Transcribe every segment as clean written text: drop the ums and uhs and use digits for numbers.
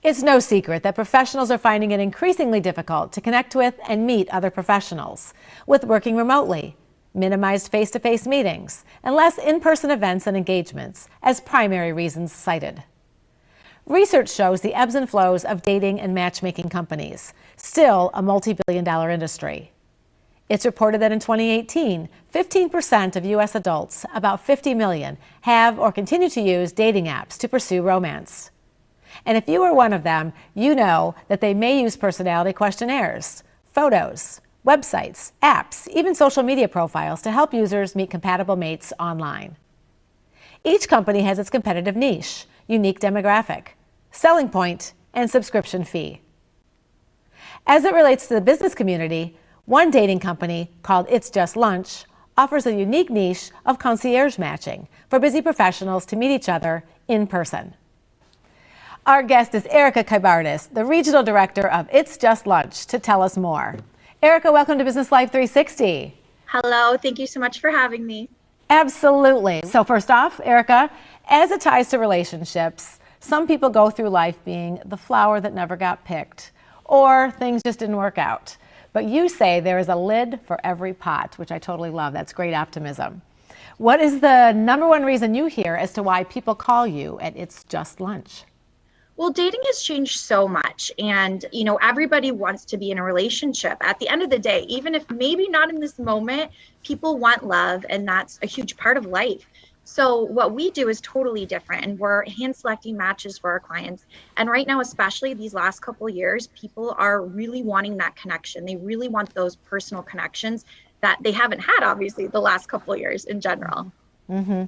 It's no secret that professionals are finding it increasingly difficult to connect with and meet other professionals, with working remotely, minimized face-to-face meetings, and less in-person events and engagements as primary reasons cited. Research shows the ebbs and flows of dating and matchmaking companies, still a multi-billion-dollar industry. It's reported that in 2018, 15% of U.S. adults, about 50 million, have or continue to use dating apps to pursue romance. And if you are one of them, you know that they may use personality questionnaires, photos, websites, apps, even social media profiles to help users meet compatible mates online. Each company has its competitive niche, unique demographic, selling point, and subscription fee. As it relates to the business community, one dating company called It's Just Lunch offers a unique niche of concierge matching for busy professionals to meet each other in person. Our guest is Erika Kybartas, the Regional Director of It's Just Lunch, to tell us more. Erika, welcome to Business Life 360. Hello, thank you so much for having me. Absolutely. So first off, Erika, as it ties to relationships, some people go through life being the flower that never got picked, or things just didn't work out. But you say there is a lid for every pot, which I totally love. That's great optimism. What is the number one reason you hear as to why people call you at It's Just Lunch? Well, dating has changed so much, and everybody wants to be in a relationship. At the end of the day, even if maybe not in this moment, people want love, and that's a huge part of life. So what we do is totally different, and we're hand selecting matches for our clients. And right now, especially these last couple of years, people are really wanting that connection. They really want those personal connections that they haven't had, obviously, the last couple of years in general. Mm-hmm.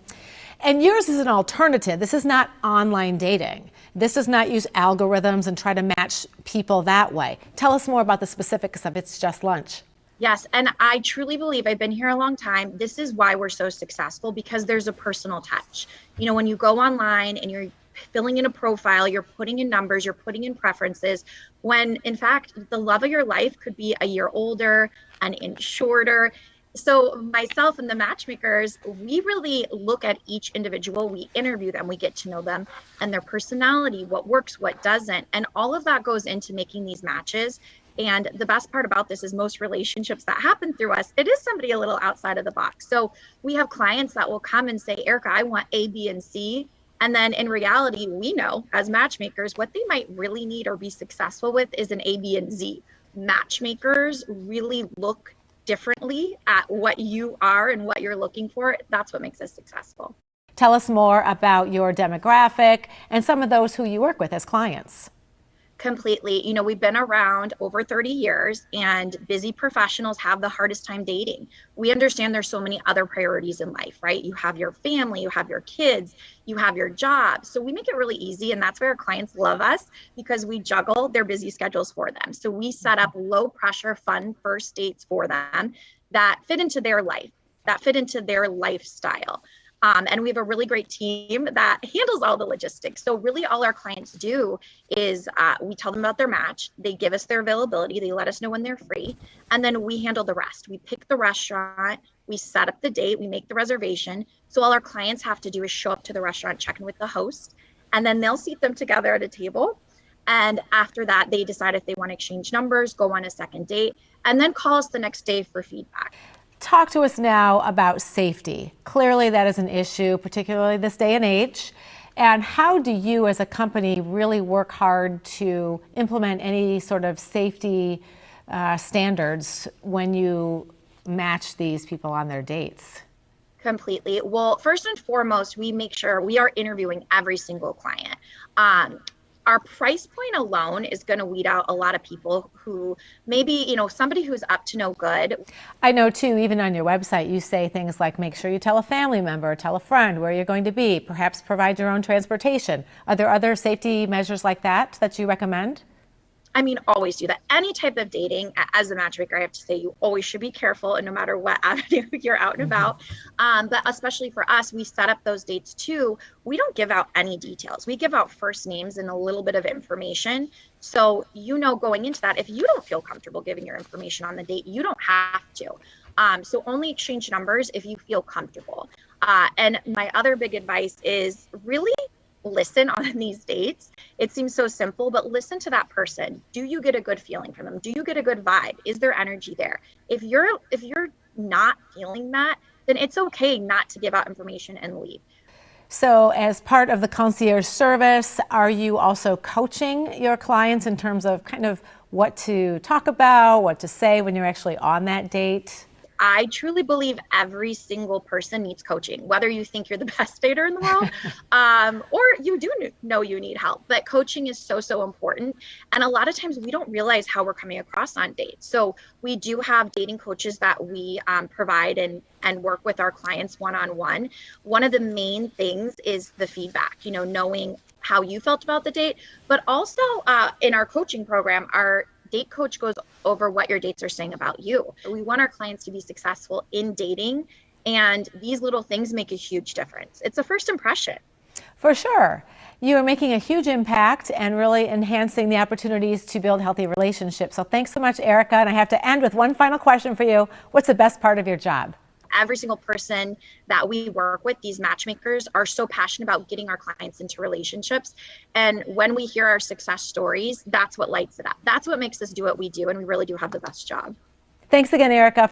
And yours is an alternative. This is not online dating. This does not use algorithms and try to match people that way. Tell us more about the specifics of It's Just Lunch. Yes, and I truly believe, I've been here a long time, this is why we're so successful, because there's a personal touch. When you go online and you're filling in a profile, you're putting in numbers, you're putting in preferences, when in fact, the love of your life could be a year older, an inch shorter. So myself and the matchmakers, we really look at each individual, we interview them, we get to know them and their personality, what works, what doesn't. And all of that goes into making these matches. And the best part about this is most relationships that happen through us, it is somebody a little outside of the box. So we have clients that will come and say, Erika, I want A, B, and C. And then in reality, we know as matchmakers, what they might really need or be successful with is an A, B, and Z. Matchmakers really look differently at what you are and what you're looking for. That's what makes us successful. Tell us more about your demographic and some of those who you work with as clients. Completely. We've been around over 30 years, and busy professionals have the hardest time dating. We understand there's so many other priorities in life, right? You have your family, you have your kids, you have your job. So we make it really easy, and that's why our clients love us, because we juggle their busy schedules for them. So we set up low pressure, fun first dates for them that fit into their life, that fit into their lifestyle. And we have a really great team that handles all the logistics. So really all our clients do is we tell them about their match. They give us their availability. They let us know when they're free. And then we handle the rest. We pick the restaurant. We set up the date. We make the reservation. So all our clients have to do is show up to the restaurant, check in with the host, and then they'll seat them together at a table. And after that, they decide if they want to exchange numbers, go on a second date, and then call us the next day for feedback. Talk to us now about safety. Clearly that is an issue, particularly this day and age. And how do you as a company really work hard to implement any sort of safety standards when you match these people on their dates? Completely. Well, first and foremost, we make sure we are interviewing every single client. Our price point alone is going to weed out a lot of people who maybe, somebody who's up to no good. I know too, even on your website, you say things like make sure you tell a family member, tell a friend where you're going to be, perhaps provide your own transportation. Are there other safety measures like that you recommend? Always do that. Any type of dating, as a matchmaker, I have to say you always should be careful, and no matter what avenue you're out and about. But especially for us, we set up those dates too. We don't give out any details. We give out first names and a little bit of information. So, going into that, if you don't feel comfortable giving your information on the date, you don't have to. So only exchange numbers if you feel comfortable. And my other big advice is really listen on these dates. It seems so simple, but listen to that person. Do you get a good feeling from them? Do you get a good vibe? Is there energy there? If you're not feeling that, then it's okay not to give out information and leave. So as part of the concierge service, are you also coaching your clients in terms of kind of what to talk about, what to say when you're actually on that date? I truly believe every single person needs coaching, whether you think you're the best dater in the world or you do know you need help. But coaching is so, so important. And a lot of times we don't realize how we're coming across on dates. So we do have dating coaches that we provide and work with our clients one-on-one. One of the main things is the feedback, knowing how you felt about the date, but also in our coaching program, our date coach goes over what your dates are saying about you. We want our clients to be successful in dating, and these little things make a huge difference. It's a first impression. For sure. You are making a huge impact and really enhancing the opportunities to build healthy relationships. So thanks so much, Erika. And I have to end with one final question for you. What's the best part of your job? Every single person that we work with, these matchmakers, are so passionate about getting our clients into relationships. And when we hear our success stories, that's what lights it up. That's what makes us do what we do. And we really do have the best job. Thanks again, Erika.